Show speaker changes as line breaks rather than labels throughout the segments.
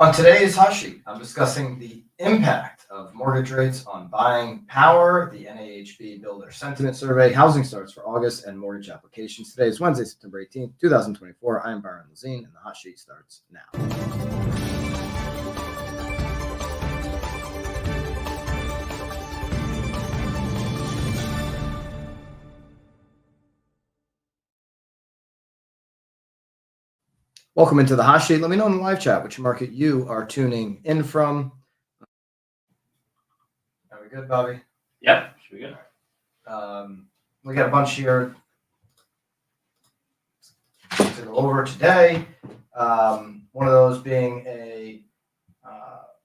On today's Hot Sheet, I'm discussing the impact of mortgage rates on buying power, the NAHB Builder Sentiment Survey, housing starts for August, and mortgage applications. Today is Wednesday, September 18th, 2024. I am Byron Lazine, and the Hot Sheet starts now. Welcome into the Hot Sheet. Let me know in the live chat which market you are tuning in from. Are we good, Bobby?
Yep, should be good.
We got a bunch here to go over today. One of those being a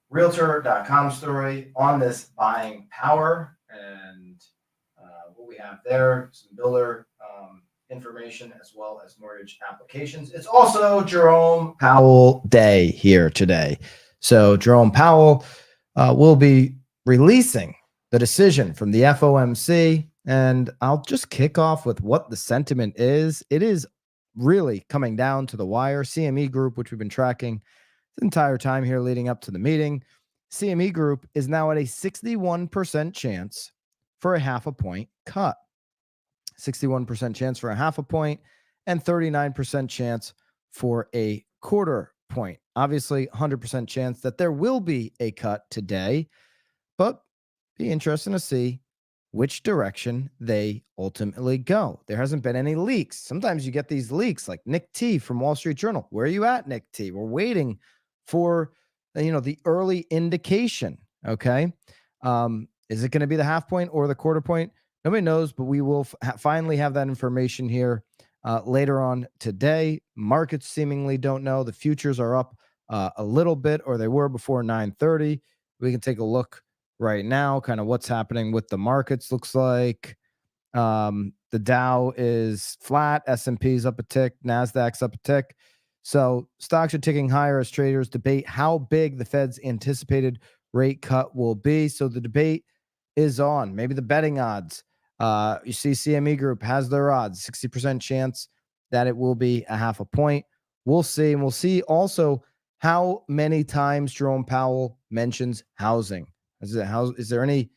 Realtor.com story on this buying power, and what we have there, some builder information as well as mortgage applications. It's also Jerome Powell Day here today. So Jerome Powell will be releasing the decision from the FOMC, and I'll just kick off with what the sentiment is. It is really coming down to the wire. CME Group, which we've been tracking the entire time here leading up to the meeting, CME Group is now at a 61% chance for a half a point cut. 61% chance for a half a point and 39% chance for a quarter point. Obviously, 100% chance that there will be a cut today, but be interesting to see which direction they ultimately go. There hasn't been any leaks. Sometimes you get these leaks like Nick T from Wall Street Journal. Where are you at, Nick T? We're waiting for, the early indication. Okay. Is it going to be the half point or the quarter point? Nobody knows, but we will finally have that information here later on today. Markets seemingly don't know. The futures are up a little bit, or they were before 9:30. We can take a look right now, kind of what's happening with the markets. Looks like the Dow is flat, S&P is up a tick, NASDAQ's up a tick. So stocks are ticking higher as traders debate how big the Fed's anticipated rate cut will be. So the debate is on. Maybe the betting odds. You see CME Group has their odds, 60% chance that it will be a half a point. We'll see. And we'll see also how many times Jerome Powell mentions housing. Is there any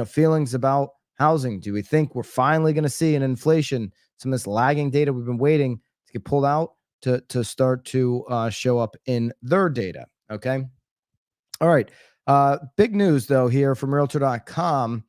feelings about housing? Do we think we're finally going to see an inflation, some of this lagging data we've been waiting to get pulled out to start to show up in their data? Okay. All right. Big news, though, here from Realtor.com.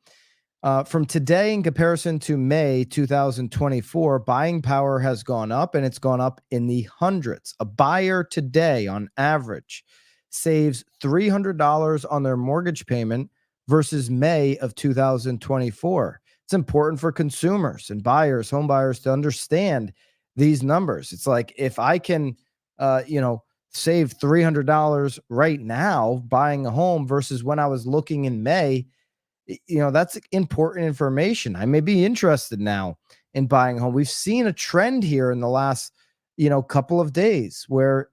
From today in comparison to May 2024, buying power has gone up, and it's gone up in the hundreds. A buyer today, on average, saves $300 on their mortgage payment versus May of 2024. It's important for consumers and buyers, home buyers, to understand these numbers. It's like, if I can, save $300 right now buying a home versus when I was looking in May, that's important information. I may be interested now in buying a home. We've seen a trend here in the last, couple of days where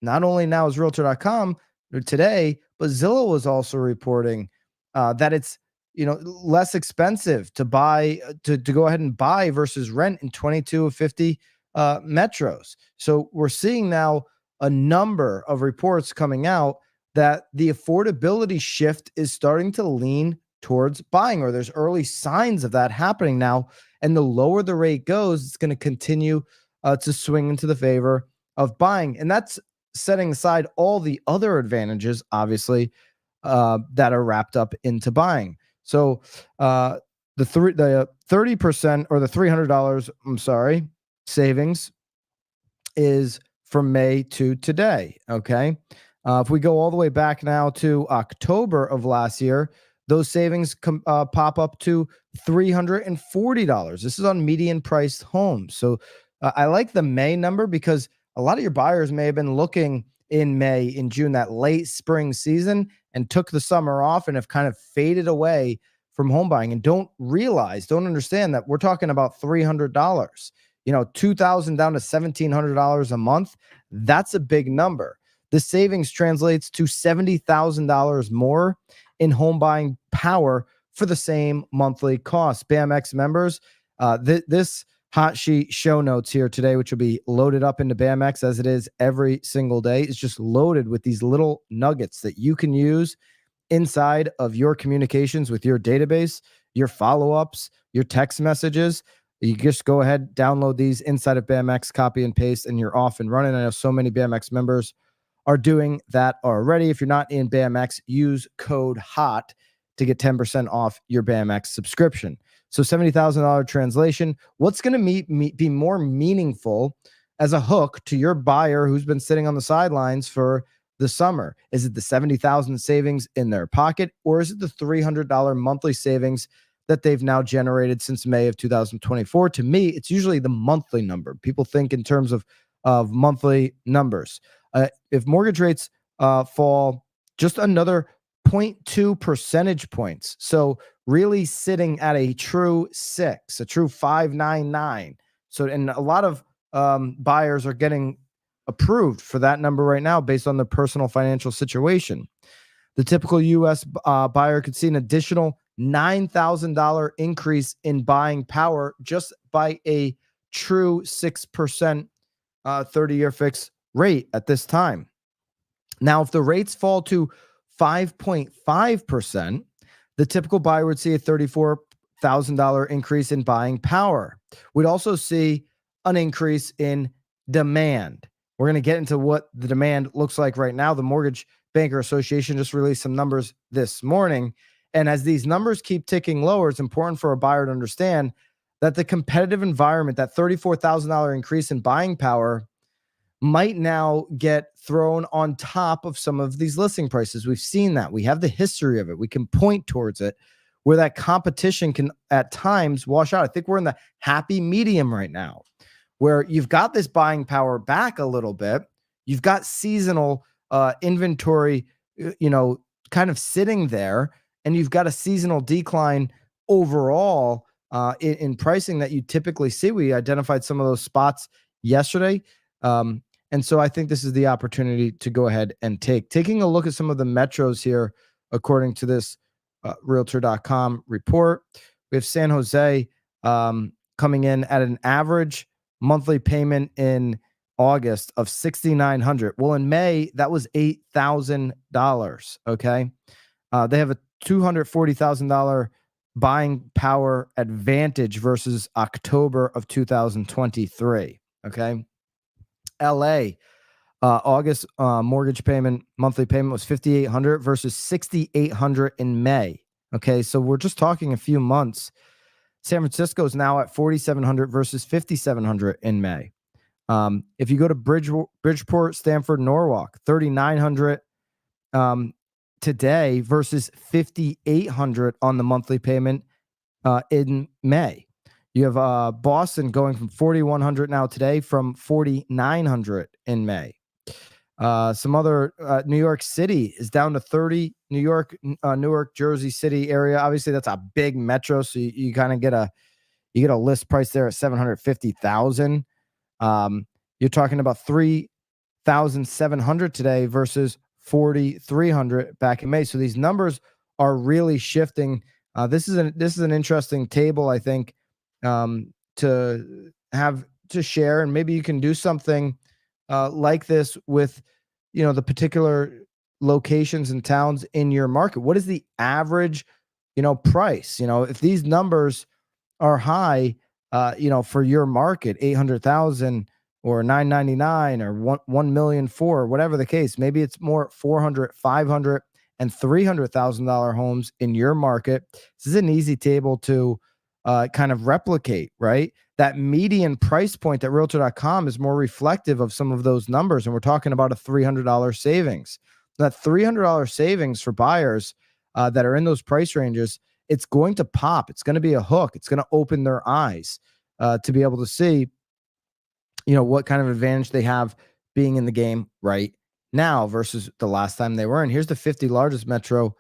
not only now is Realtor.com today, but Zillow was also reporting that it's, less expensive to buy, to go ahead and buy versus rent in 22 of 50 metros. So we're seeing now a number of reports coming out that the affordability shift is starting to lean towards buying, or there's early signs of that happening now. And the lower the rate goes, it's going to continue to swing into the favor of buying. And that's setting aside all the other advantages, obviously, that are wrapped up into buying. So the 30% or the $300, savings is from May to today. Okay. If we go all the way back now to October of last year, those savings pop up to $340. This is on median priced homes. So I like the May number because a lot of your buyers may have been looking in May, in June, that late spring season, and took the summer off and have kind of faded away from home buying and don't understand that we're talking about $300, $2,000 down to $1,700 a month. That's a big number. The savings translates to $70,000 more in home buying power for the same monthly cost. BAMX members, this
hot sheet show notes here today, which will be loaded up into BAMX as it is every single day. It's just loaded with these little nuggets that you can use inside of your communications with your database, your follow-ups, your text messages. You just go ahead, download these inside of BAMX, copy and paste, and you're off and running. I know so many BAMX members are doing that already. If you're not in BAMX, use code HOT to get 10% off your BAMX subscription. So $70,000 translation. What's going to be more meaningful as a hook to your buyer who's been sitting on the sidelines for the summer? Is it the $70,000 savings in their pocket, or is it the $300 monthly savings that they've now generated since May of 2024? To me, it's usually the monthly number. People think in terms of monthly numbers. If mortgage rates fall just another 0.2 percentage points, so really sitting at a true 6, a true 5.99. So, and a lot of buyers are getting approved for that number right now based on their personal financial situation. The typical U.S. Buyer could see an additional $9,000 increase in buying power just by a true 6% 30-year fixed rate at this time. Now, if the rates fall to 5.5%, the typical buyer would see a $34,000 increase in buying power. We'd also see an increase in demand. We're going to get into what the demand looks like right now. The Mortgage Banker Association just released some numbers this morning. And as these numbers keep ticking lower, it's important for a buyer to understand that the competitive environment, that $34,000 increase in buying power, might now get thrown on top of some of these listing prices. We've seen that. We have the history of it. We can point towards it where that competition can at times wash out. I think we're in the happy medium right now where you've got this buying power back a little bit. You've got seasonal inventory, kind of sitting there, and you've got a seasonal decline overall in pricing that you typically see. We identified some of those spots yesterday. And so I think this is the opportunity to go ahead and taking a look at some of the metros here, according to this Realtor.com report. We have San Jose coming in at an average monthly payment in August of $6,900. Well, in May, that was $8,000. Okay. They have a $240,000 buying power advantage versus October of 2023. Okay. LA, August mortgage payment, monthly payment was $5,800 versus $6,800 in May. Okay, so we're just talking a few months. San Francisco is now at $4,700 versus $5,700 in May. If you go to Bridgeport, Stanford, Norwalk, $3,900 today versus $5,800 on the monthly payment in May. You have Boston going from $4,100 now today from $4,900 in May. Some other New York City is down to $30. Newark, Jersey City area. Obviously, that's a big metro, so you kind of get a list price there at $750,000. You're talking about $3,700 today versus $4,300 back in May. So these numbers are really shifting. This is an interesting table, I think, to have to share, and maybe you can do something like this with the particular locations and towns in your market. What is the average price? If these numbers are high for your market, 800,000 or 999 or 1,000,004, whatever the case, maybe it's more 400, 500 and $300,000 homes in your market. This is an easy table to kind of replicate, right? That median price point at Realtor.com is more reflective of some of those numbers. And we're talking about a $300 savings. That $300 savings for buyers that are in those price ranges, it's going to pop. It's going to be a hook. It's going to open their eyes to be able to see, what kind of advantage they have being in the game right now versus the last time they were. And here's the 50 largest metro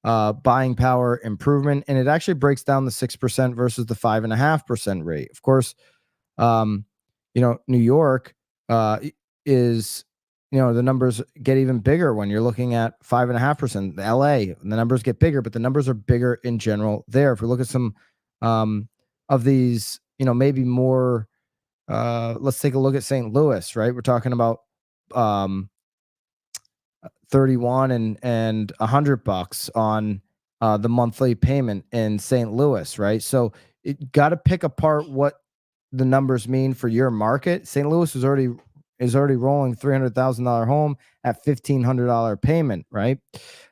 buying power improvement. And it actually breaks down the 6% versus the 5.5% rate. Of course, New York is, the numbers get even bigger when you're looking at 5.5%. LA, the numbers get bigger, but the numbers are bigger in general there. If we look at some of these, maybe more. Let's take a look at St. Louis, right? We're talking about 31 and $100 on the monthly payment in St. Louis, right? So it got to pick apart what the numbers mean for your market. St. Louis is already rolling $300,000 home at $1,500 payment, right?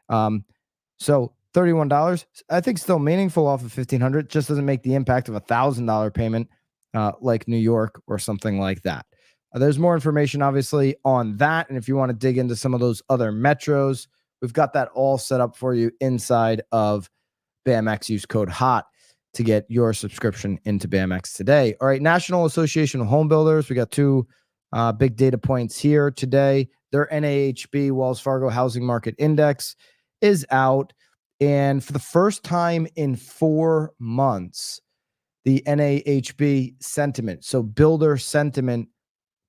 So $31, I think, still meaningful off of $1,500. Just doesn't make the impact of $1,000 payment like New York or something like that. There's more information, obviously, on that. And if you want to dig into some of those other metros, we've got that all set up for you inside of BAMX. Use code HOT to get your subscription into BAMX today. All right, National Association of Home Builders. We got two big data points here today. Their NAHB, Wells Fargo Housing Market Index, is out. And for the first time in 4 months, the NAHB sentiment, so builder sentiment,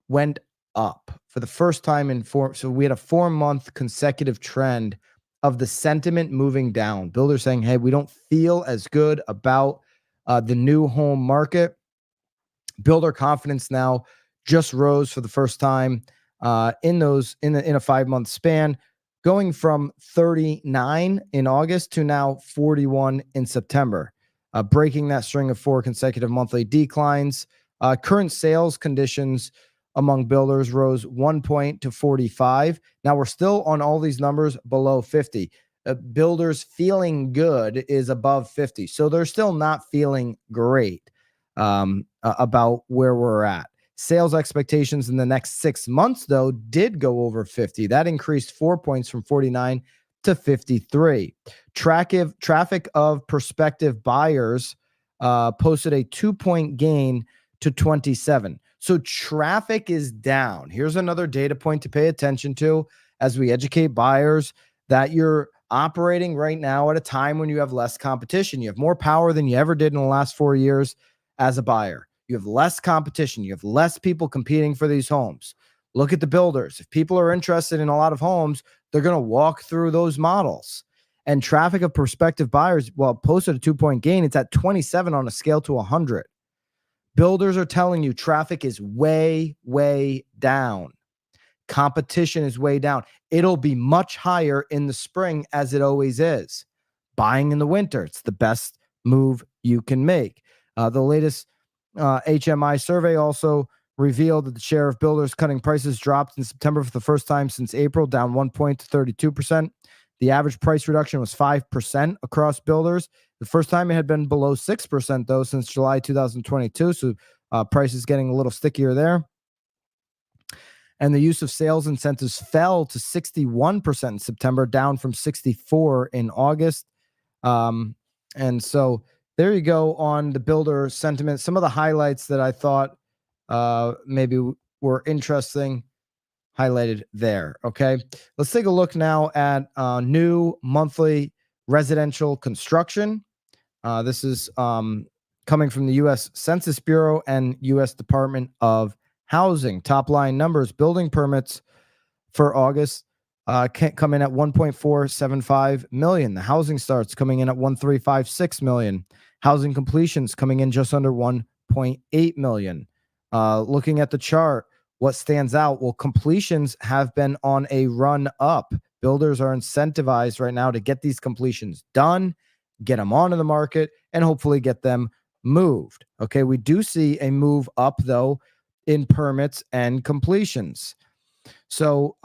went up for the first time in 4. So we had a 4-month consecutive trend of the sentiment moving down. Builders saying, hey, we don't feel as good about the new home market. Builder confidence now just rose for the first time in a 5-month span, going from 39 in August to now 41 in September, breaking that string of 4 consecutive monthly declines. Current sales conditions among builders rose 1 point to 45. Now we're still on all these numbers below 50. Builders feeling good is above 50. So they're still not feeling great about where we're at. Sales expectations in the next 6 months, though, did go over 50. That increased 4 points from 49 to 53. Traffic of prospective buyers posted a 2-point gain to 27. So traffic is down. Here's another data point to pay attention to as we educate buyers that you're operating right now at a time when you have less competition. You have more power than you ever did in the last 4 years as a buyer. You have less competition. You have less people competing for these homes. Look at the builders. If people are interested in a lot of homes, they're going to walk through those models. And traffic of prospective buyers, well, posted a 2-point gain. It's at 27 on a scale to 100. Builders are telling you traffic is way, way down. Competition is way down. It'll be much higher in the spring, as it always is. Buying in the winter, it's the best move you can make. The latest HMI survey also revealed that the share of builders cutting prices dropped in September for the first time since April, down 1 point to 32%. The average price reduction was 5% across builders. The first time it had been below 6%, though, since July 2022. So prices getting a little stickier there. And the use of sales incentives fell to 61% in September, down from 64% in August. And so there you go on the builder sentiment. Some of the highlights that I thought maybe were interesting highlighted there. Okay, let's take a look now at new monthly residential construction. This is coming from the U.S. Census Bureau and U.S. Department of Housing. Top line numbers: building permits for August can't come in at 1.475 million. The housing starts coming in at 1.356 million. Housing completions coming in just under 1.8 million. Looking at the chart, what stands out? Well, completions have been on a run up. Builders are incentivized right now to get these completions done, get them onto the market, and hopefully get them moved. Okay, we do see a move up, though, in permits and completions. So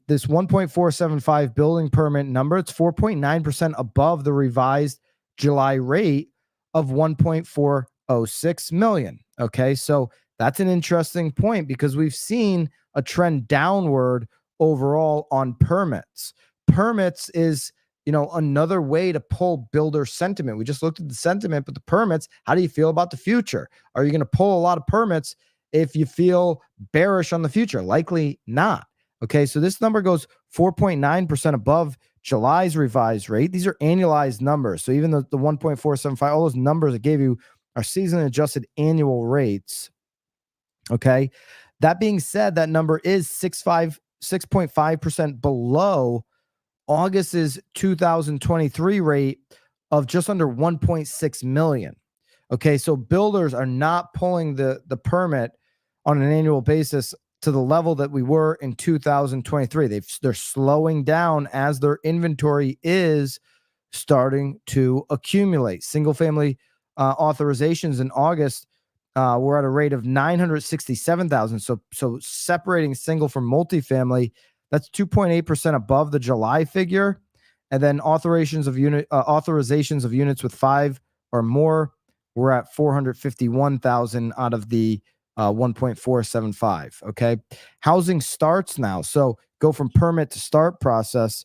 this 1.475 building permit number, it's 4.9% above the revised July rate of 1.406 million. Okay, so that's an interesting point because we've seen a trend downward overall on permits. Permits is, another way to pull builder sentiment. We just looked at the sentiment, but the permits, how do you feel about the future? Are you going to pull a lot of permits if you feel bearish on the future? Likely not. Okay, so this number goes 4.9% above July's revised rate. These are annualized numbers. So even the 1.475, all those numbers I gave you are season adjusted annual rates. Okay, that being said, that number is 6.5% below August's 2023 rate of just under 1.6 million. Okay, so builders are not pulling the permit on an annual basis to the level that we were in 2023. They're slowing down as their inventory is starting to accumulate. Single family authorizations in August were at a rate of 967,000. So separating single from multifamily, that's 2.8% above the July figure. And then authorizations of units with 5 or more, we're at 451,000 out of the 1.475. Okay. Housing starts now. So go from permit to start process.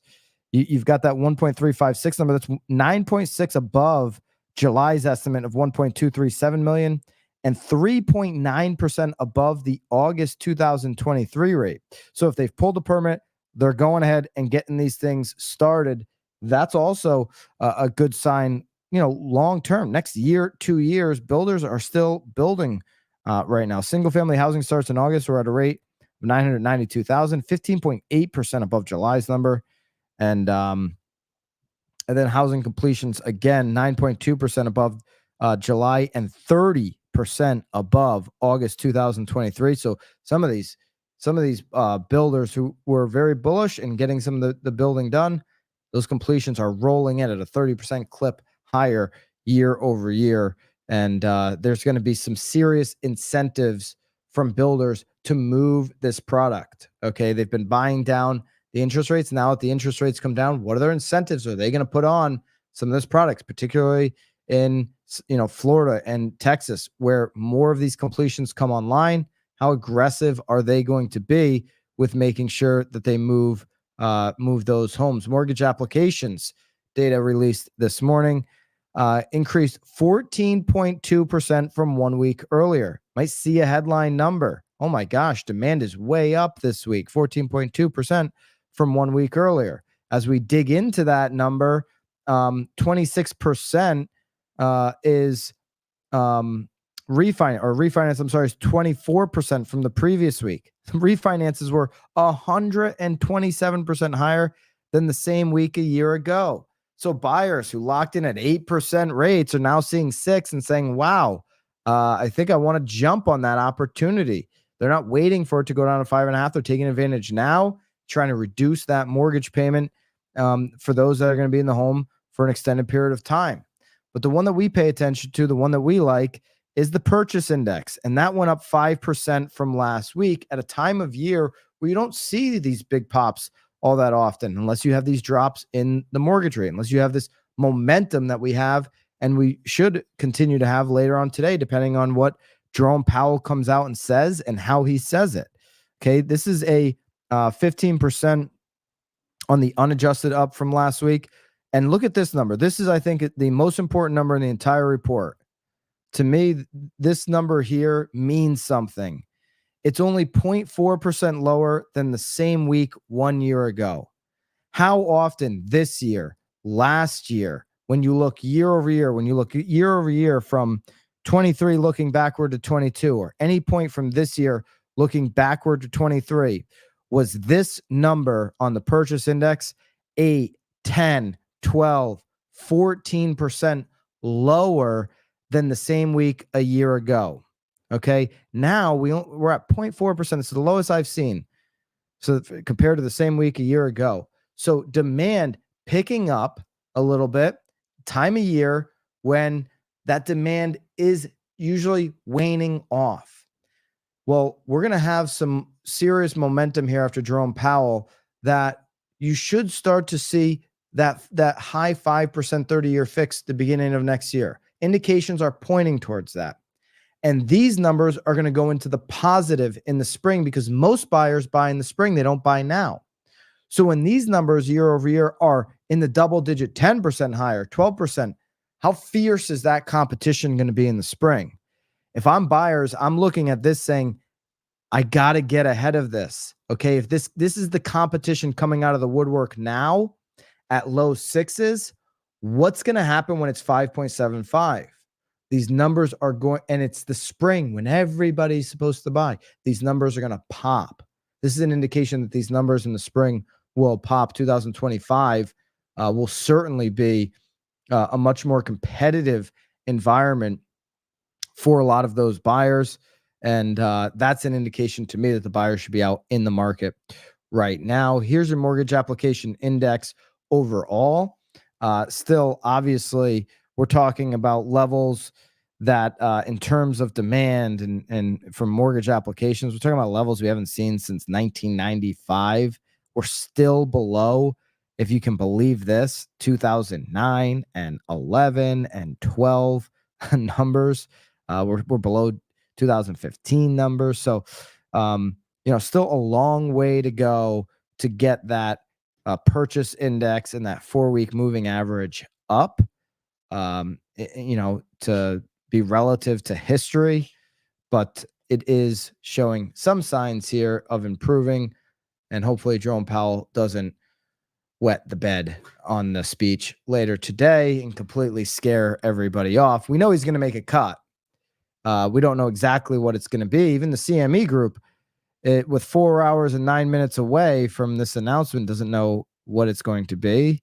You've got that 1.356 number. That's 9.6 above July's estimate of 1.237 million and 3.9% above the August 2023 rate. So if they've pulled the permit, they're going ahead and getting these things started. That's also a good sign, long term. Next year, 2 years, builders are still building right now. Single family housing starts in August were at a rate of 992,000, 15.8% above July's number. And then housing completions, again, 9.2% above July and 30% above August 2023. So some of these builders who were very bullish in getting some of the building done, those completions are rolling in at a 30% clip higher year over year. And there's going to be some serious incentives from builders to move this product. Okay, they've been buying down the interest rates. Now that the interest rates come down, what are their incentives? Are they going to put on some of this products, particularly in Florida and Texas, where more of these completions come online? How aggressive are they going to be with making sure that they move those homes? Mortgage applications data released this morning increased 14.2% from 1 week earlier. Might see a headline number. Oh my gosh, demand is way up this week, 14.2% from 1 week earlier. As we dig into that number, 26% is refinance. I'm sorry, is 24% from the previous week. Refinances were 127% higher than the same week a year ago. So buyers who locked in at 8% rates are now seeing 6 and saying, wow, I think I want to jump on that opportunity. They're not waiting for it to go down to 5.5. They're taking advantage now, trying to reduce that mortgage payment for those that are going to be in the home for an extended period of time. But the one that we pay attention to, the one that we like, is the purchase index. And that went up 5% from last week at a time of year where you don't see these big pops all that often, unless you have these drops in the mortgage rate, unless you have this momentum that we have and we should continue to have later on today, depending on what Jerome Powell comes out and says and how he says it. Okay, this is a 15% on the unadjusted up from last week. And look at this number. This is, I think, the most important number in the entire report. To me, this number here means something. It's only 0.4% lower than the same week 1 year ago. How often this year, last year, when you look year over year from 23 looking backward to 22, or any point from this year looking backward to 23, was this number on the purchase index 8, 10, 12, 14% lower than the same week a year ago? Okay, now we're at 0.4%. This is the lowest I've seen. So compared to the same week a year ago. So demand picking up a little bit, time of year when that demand is usually waning off. Well, we're going to have some serious momentum here after Jerome Powell that you should start to see that high 5% 30-year fix at the beginning of next year. Indications are pointing towards that. And these numbers are going to go into the positive in the spring because most buyers buy in the spring. They don't buy now. So when these numbers year over year are in the double digit, 10% higher, 12%, how fierce is that competition going to be in the spring? If I'm buyers, I'm looking at this saying, I got to get ahead of this. Okay. If this is the competition coming out of the woodwork now at low 6s, what's going to happen when it's 5.75? These numbers are going, and it's the spring when everybody's supposed to buy. These numbers are going to pop. This is an indication that these numbers in the spring will pop. 2025 will certainly be a much more competitive environment for a lot of those buyers. And that's an indication to me that the buyers should be out in the market right now. Here's your mortgage application index overall. Still, obviously, we're talking about levels that in terms of demand and from mortgage applications, we're talking about levels we haven't seen since 1995. We're still below, if you can believe this, 2009 and 11 and 12 numbers. We're below 2015 numbers. So, still a long way to go to get that purchase index and that 4-week moving average up, to be relative to history. But it is showing some signs here of improving. And hopefully Jerome Powell doesn't wet the bed on the speech later today and completely scare everybody off. We know he's going to make a cut. We don't know exactly what it's going to be. Even the CME group, with 4 hours and 9 minutes away from this announcement, doesn't know what it's going to be.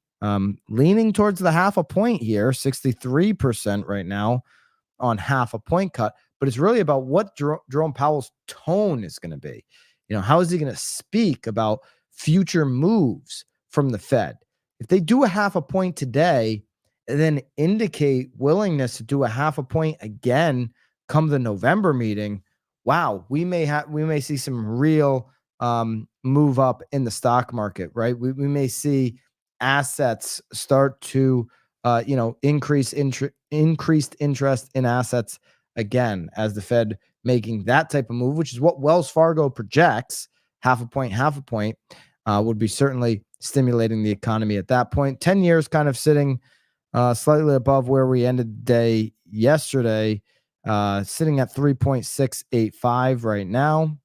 Leaning towards the 0.5 point here, 63% right now on 0.5 point cut. But it's really about what Jerome Powell's tone is going to be. How is he going to speak about future moves from the Fed? If they do a 0.5 point today and then indicate willingness to do a 0.5 point again come the November meeting, wow, we may see some real move up in the stock market, right? We may see assets start to increased interest in assets again as the Fed making that type of move, which is what Wells Fargo projects. 0.5 point would be certainly stimulating the economy at that point. 10 years kind of sitting slightly above where we ended the day yesterday, sitting at 3.685 right now.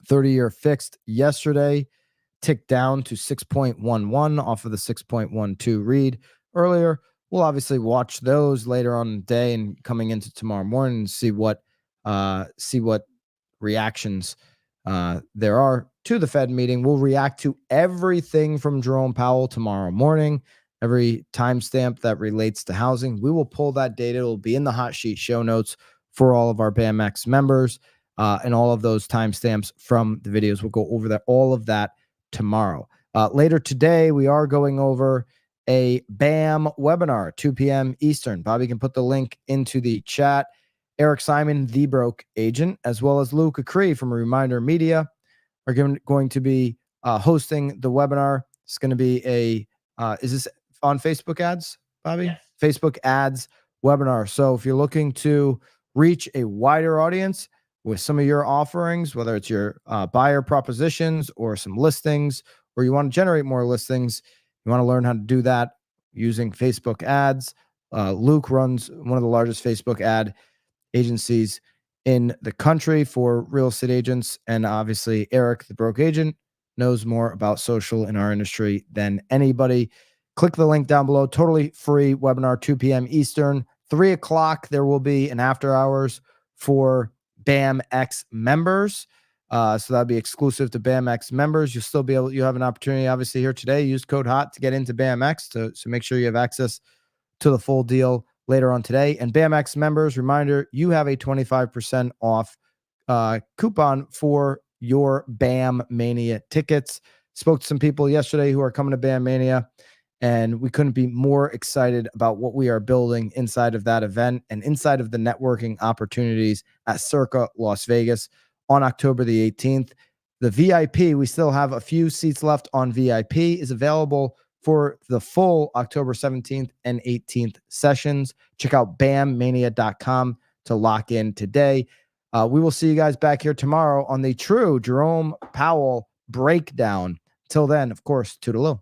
30-year fixed yesterday ticked down to 6.11 off of the 6.12 read earlier. We'll obviously watch those later on in the day and coming into tomorrow morning and see what reactions there are to the Fed meeting. We'll react to everything from Jerome Powell tomorrow morning, every timestamp that relates to housing. We will pull that data. It will be in the hot sheet show notes for all of our BAMX members, and all of those timestamps from the videos. We'll go over all of that tomorrow. Later today, we are going over a BAM webinar, 2 p.m. Eastern. Bobby can put the link into the chat. Eric Simon, the broke agent, as well as Luke Acree from Reminder Media are going to be hosting the webinar. It's going to be is this on Facebook ads, Bobby? Yes. Facebook ads webinar. So if you're looking to reach a wider audience with some of your offerings, whether it's your buyer propositions or some listings, or you want to generate more listings, you want to learn how to do that using Facebook ads. Luke runs one of the largest Facebook ad agencies in the country for real estate agents. And obviously, Eric, the broke agent, knows more about social in our industry than anybody. Click the link down below. Totally free webinar, 2 p.m. Eastern. 3 o'clock, there will be an after hours for BAMX members. So that'll be exclusive to BAMX members. You have an opportunity, obviously, here today. Use code HOT to get into BAMX so make sure you have access to the full deal later on today. And BAMX members, reminder, you have a 25% off coupon for your BAM Mania tickets. Spoke to some people yesterday who are coming to BAM Mania, and we couldn't be more excited about what we are building inside of that event and inside of the networking opportunities at Circa Las Vegas on October the 18th. The VIP, we still have a few seats left on VIP, is available for the full October 17th and 18th sessions. Check out bammania.com to lock in today. We will see you guys back here tomorrow on the true Jerome Powell breakdown. Till then, of course, toodaloo.